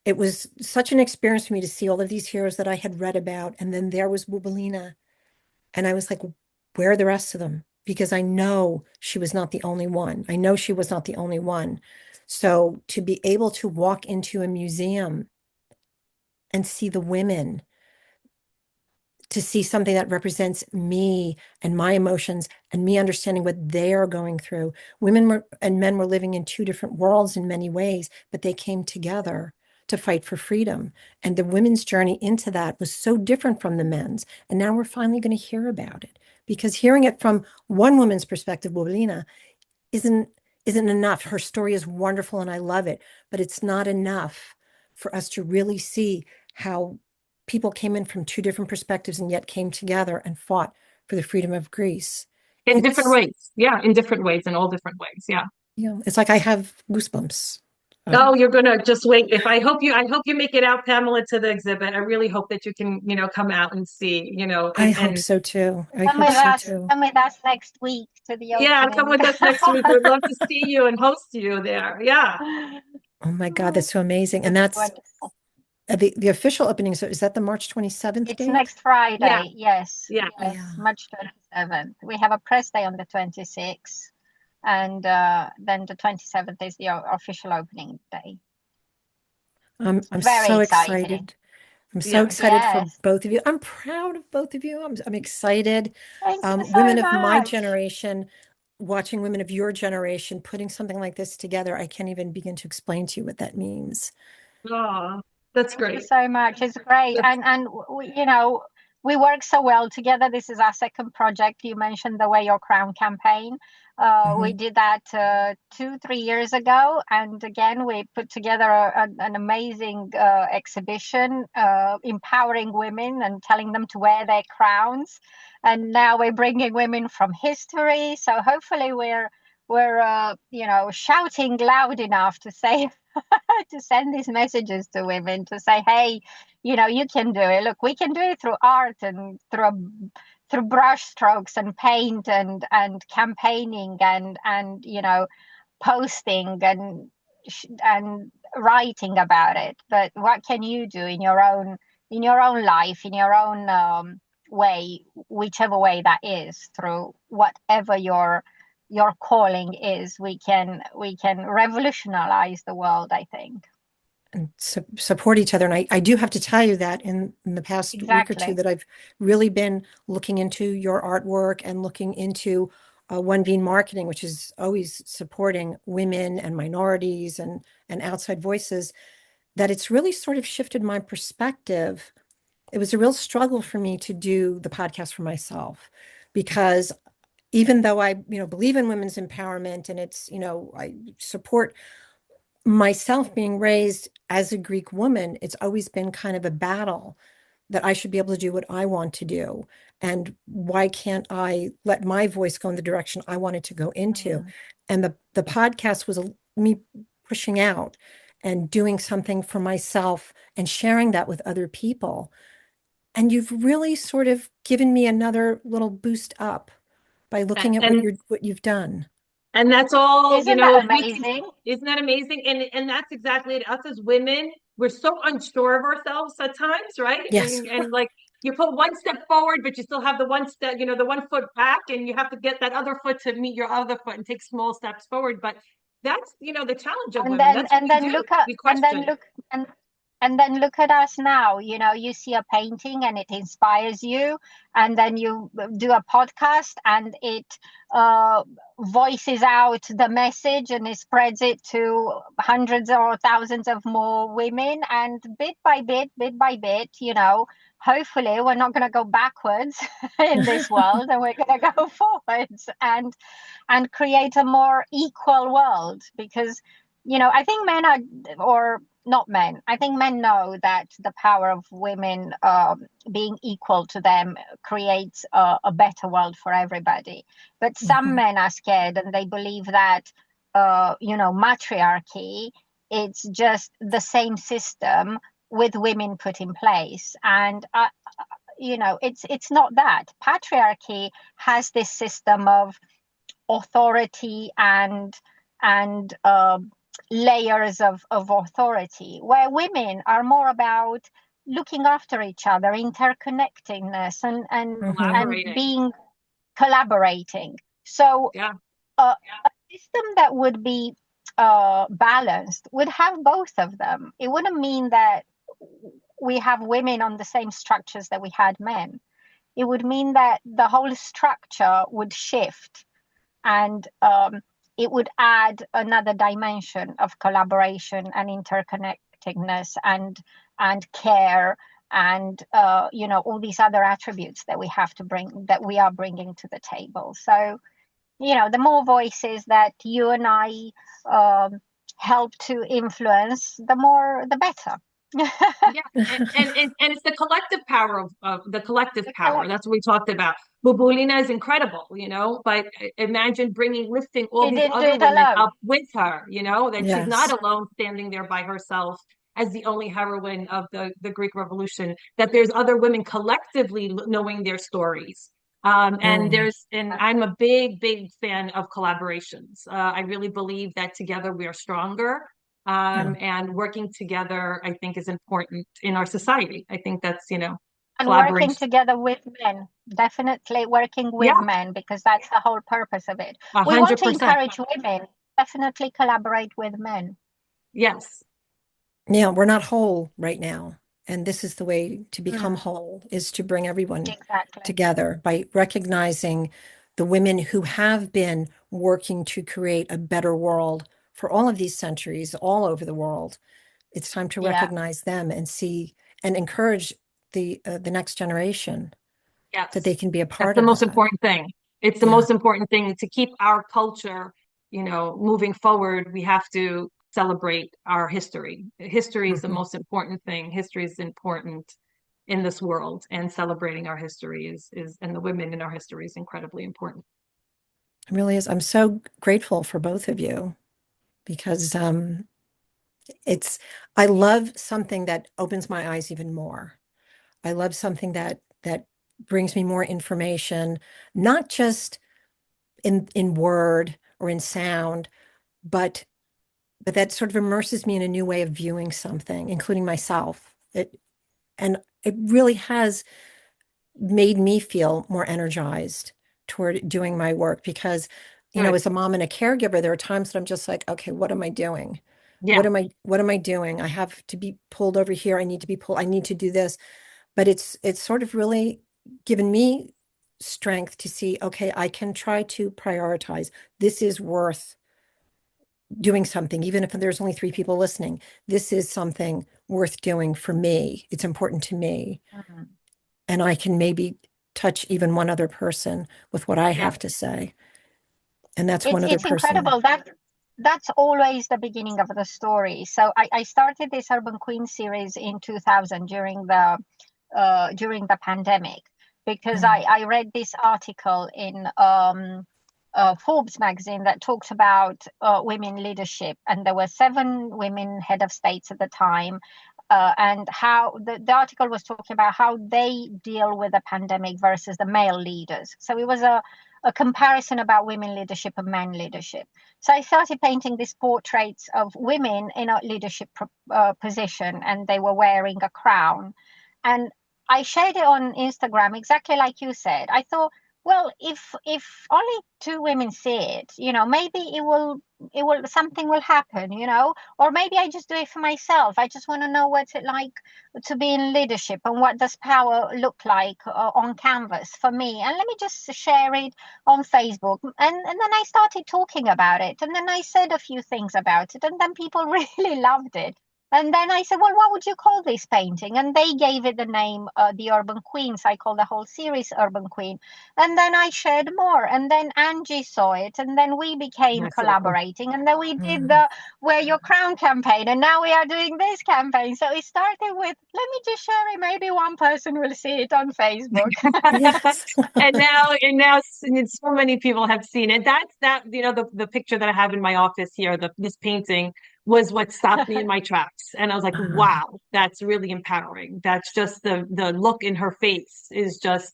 it was such an experience for me to see all of these heroes that I had read about. And then there was Bubelina. And I was like, where are the rest of them? Because I know she was not the only one. I know she was not the only one. So to be able to walk into a museum and see the women, to see something that represents me and my emotions and me understanding what they are going through. And men were living in two different worlds in many ways, but they came together to fight for freedom. And the women's journey into that was so different from the men's. And now we're finally going to hear about it, because hearing it from one woman's perspective, Bobelina, isn't isn't enough. Her story is wonderful and I love it, but it's not enough for us to really see how people came in from two different perspectives and yet came together and fought for the freedom of Greece. in different It's, ways. Yeah, in different ways, in all different ways. Yeah. it's like I have goosebumps. Oh, you're gonna just wait. If I hope you make it out, Pamela, to the exhibit. I really hope that you can, come out and see, I hope and so too. I Come hope with so us. too. Come with us next week to the yeah, come opening. with us next week. We'd love to see you and host you there. Yeah. Oh my God, that's so amazing. And that's Wonderful. the official opening. So is that the March 27th It's date? next Yeah. Friday. Yes. Yeah. Yes. Yeah. March 27th. We have a press day on the 26th. And then the 27th is the official opening day. I'm Very so exciting. excited. I'm so Yeah. excited for Yes. both of you. I'm proud of both of you. I'm excited. Thank you so Women of my much. generation, watching women of your generation putting something like this together, I can't even begin to explain to you what that means. Oh, that's Thank you great. so much. It's great. That's, And we work so well together. This is our second project. You mentioned the Wear Your Crown campaign. We Mhm. did that 2, 3 years ago. And again, we put together an amazing exhibition empowering women and telling them to wear their crowns. And now we're bringing women from history. So hopefully we're shouting loud enough to say to send these messages to women to say, hey, you can do it. Look, we can do it through art and through brush strokes and paint and campaigning and posting and writing about it. But what can you do in your own life, in your own way, whichever way that is, through whatever your calling is, we can revolutionize the world, I think. And support each other. And I do have to tell you that in the past week or two Exactly. that I've really been looking into your artwork and looking into One Bean Marketing, which is always supporting women and minorities and outside voices, that it's really sort of shifted my perspective. It was a real struggle for me to do the podcast for myself, because even though I, believe in women's empowerment and it's, I support myself being raised as a Greek woman, it's always been kind of a battle that I should be able to do what I want to do. And why can't I let my voice go in the direction I wanted to go into? Mm. And the podcast was me pushing out and doing something for myself and sharing that with other people. And you've really sort of given me another little boost up by looking at And what you've done. And that's all, Isn't if that we can, amazing? isn't that amazing? And that's exactly it. Us as women, we're so unsure of ourselves at times, right? Yes. And like you put one step forward, but you still have the one step, the 1 foot back, and you have to get that other foot to meet your other foot and take small steps forward. But that's, the challenge of and women. then That's what and we then do. look at We and then question. look and then look at us now. You see a painting and it inspires you, and then you do a podcast and it voices out the message and it spreads it to hundreds or thousands of more women, and bit by bit, hopefully we're not going to go backwards in this world, and we're going to go forwards and create a more equal world. Because I think men are, or not men, I think men know that the power of women being equal to them creates a better world for everybody. But some men are scared, and they believe that matriarchy, it's just the same system with women put in place. And it's not that. Patriarchy has this system of authority and layers of authority, where women are more about looking after each other, interconnectingness, and Collaborating. being collaborating. So Yeah. a system that would be balanced would have both of them. It wouldn't mean that we have women on the same structures that we had men. It would mean that the whole structure would shift, and it would add another dimension of collaboration and interconnectedness and care and all these other attributes that we are bringing to the table. So the more voices that you and I help to influence, the better. Yeah, and it's the collective power of the collective power. That's what we talked about. Bubulina is incredible, but imagine lifting all She these didn't do other it women alone. up with her, that she's not Yes. alone standing there by herself as the only heroine of the Greek Revolution, that there's other women collectively knowing their stories. And I'm a big, big fan of collaborations. I really believe that together we are stronger. Yeah. And working together, I think, is important in our society. I think that's, And working collaboration. together with men, definitely working with Yeah, men, because that's the whole purpose of it. We want to 100%. encourage women, definitely collaborate with men. Yes. Yeah, we're not whole right now. And this is the way to become Mm, whole, is to bring everyone exactly. together by recognizing the women who have been working to create a better world for all of these centuries all over the world. It's time to Yeah. recognize them and see and encourage the next generation that they Yes. can be a That's part the of most that. important thing. It's the Yeah. most important thing to keep our culture, moving forward. We have to celebrate our history. History is the Mhm. most important thing. History is important in this world, and celebrating our history and the women in our history is incredibly important. It really is. I'm so grateful for both of you because it's I love something that opens my eyes even more. I love something that brings me more information, not just in word or in sound, but that sort of immerses me in a new way of viewing something, including myself. And it really has made me feel more energized toward doing my work because, Good. as a mom and a caregiver, there are times that I'm just like, okay, what am I doing? Yeah. What am I doing? I have to be pulled over here. I need to do this. But it's sort of really given me strength to see, okay, I can try to prioritize. This is worth doing something, even if there's only three people listening. This is something worth doing for me. It's important to me. Mm. And I can maybe touch even one other person with what I Yeah. have to say. And that's one other It's person. incredible. That's always the beginning of the story. So I started this Urban Queen series in 2000 during the pandemic, because Mm, I read this article in Forbes magazine that talked about women leadership, and there were 7 women head of states at the time, and how the article was talking about how they deal with the pandemic versus the male leaders. So it was a comparison about women leadership and men leadership. So I started painting these portraits of women in a leadership position, and they were wearing a crown. And I shared it on Instagram exactly like you said. I thought, well, if only 2 women see it, maybe it will something will happen, or maybe I just do it for myself. I just want to know what's it like to be in leadership, and what does power look like on canvas for me, and let me just share it on Facebook. And then I started talking about it, and then I said a few things about it, and then people really loved it. And then I said, well, what would you call this painting? And they gave it the name, The Urban Queen. So I called the whole series Urban Queen. And then I shared more. And then Angie saw it. And then we became collaborating. And then we did the Wear Your Crown campaign. And now we are doing this campaign. So it started with, let me just share it. Maybe one person will see it on Facebook. and now so many people have seen it. That's the picture that I have in my office here, this painting was what stopped me in my tracks. And I was like, wow, that's really empowering. That's just the look in her face is just,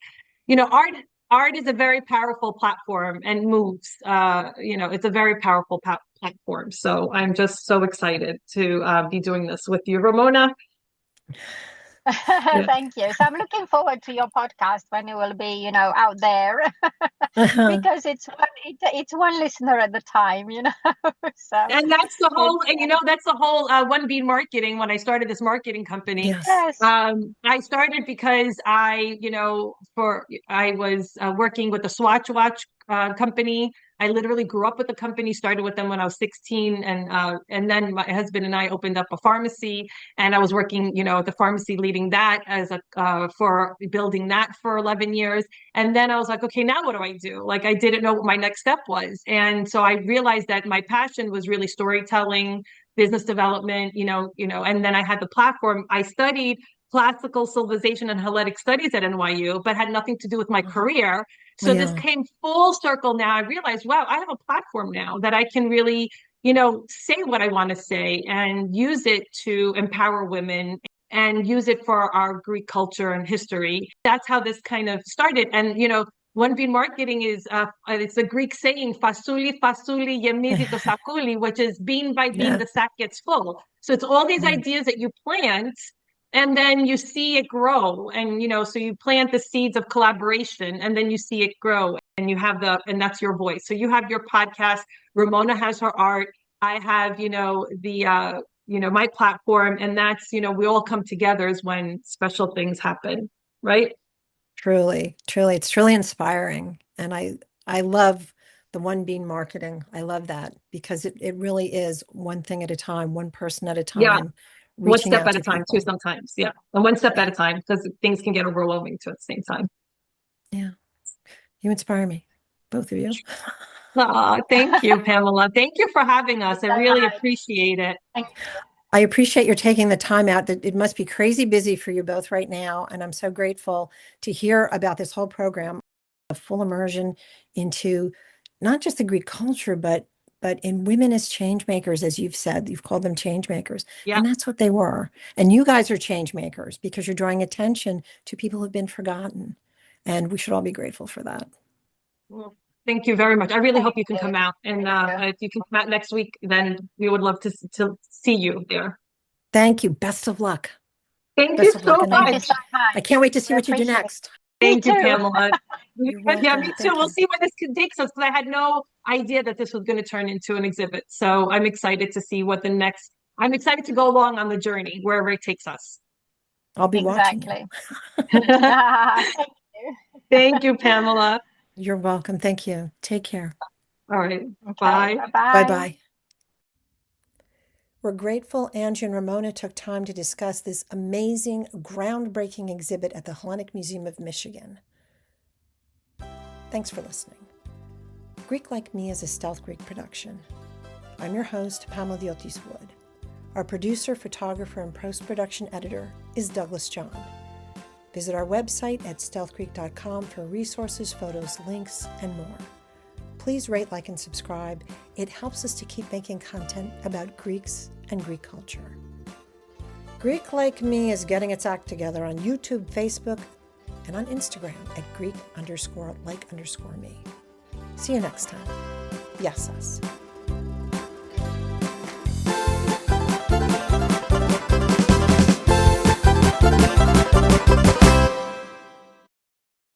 art is a very powerful platform and moves, it's a very powerful platform. So I'm just so excited to be doing this with you, Ramona. Thank you. So I'm looking forward to your podcast when it will be, out there, because it's one listener at the time, So, and that's the whole, One Bean Marketing. When I started this marketing company, yes. I started because I was working with the Swatch watch company. I literally grew up with the company, started with them when I was 16. And then my husband and I opened up a pharmacy, and I was working, at the pharmacy, leading that as for building that for 11 years. And then I was like, okay, now what do I do? Like, I didn't know what my next step was. And so I realized that my passion was really storytelling, business development, and then I had the platform. I studied classical civilization and Hellenic studies at NYU, but had nothing to do with my career. So this came full circle now. I realized, wow, I have a platform now that I can really, say what I want to say and use it to empower women and use it for our Greek culture and history. That's how this kind of started. And, One Bean Marketing is, it's a Greek saying, fasouli, fasouli, yemizi to sakuli, which is bean by bean, the sack gets full. So it's all these ideas that you plant, and then you see it grow. And, so you plant the seeds of collaboration, and then you see it grow, and you have and that's your voice. So you have your podcast, Ramona has her art. I have, my platform, and that's, we all come together is when special things happen, right? Truly, truly. It's truly inspiring. And I love the One Bean Marketing. I love that because it really is one thing at a time, one person at a time. Yeah. One step at a time too, sometimes. Yeah. And one step at a time, because things can get overwhelming too at the same time. Yeah. You inspire me, both of you. Thank you, Pamela. Thank you for having us. I really appreciate it. Thank you. I appreciate your taking the time out. It must be crazy busy for you both right now. And I'm so grateful to hear about this whole program, a full immersion into not just the Greek culture, but in women as change makers, as you've said. You've called them change makers. Yeah. And that's what they were. And you guys are change makers because you're drawing attention to people who've been forgotten. And we should all be grateful for that. Well, thank you very much. I really hope you can come out. And if you can come out next week, then we would love to see you there. Thank you. Best of luck. Thank you so much. I can't wait to see what you do next. Thank you, Pamela. Yeah, me too. We'll see where this takes us, because I had no idea that this was going to turn into an exhibit. So I'm excited to see what I'm excited to go along on the journey, wherever it takes us. I'll be watching. Thank you. Thank you, Pamela. You're welcome. Thank you. Take care. All right. Okay, bye. Bye-bye. Bye-bye. We're grateful Angie and Ramona took time to discuss this amazing, groundbreaking exhibit at the Hellenic Museum of Michigan. Thanks for listening. Greek Like Me is a Stealth Greek production. I'm your host, Pamela Wood. Our producer, photographer, and post-production editor is Douglas John. Visit our website at stealthgreek.com for resources, photos, links, and more. please rate, like, and subscribe. It helps us to keep making content about Greeks and Greek culture. Greek Like Me is getting its act together on YouTube, Facebook, and on Instagram at Greek_like_me. See you next time. Yes, us.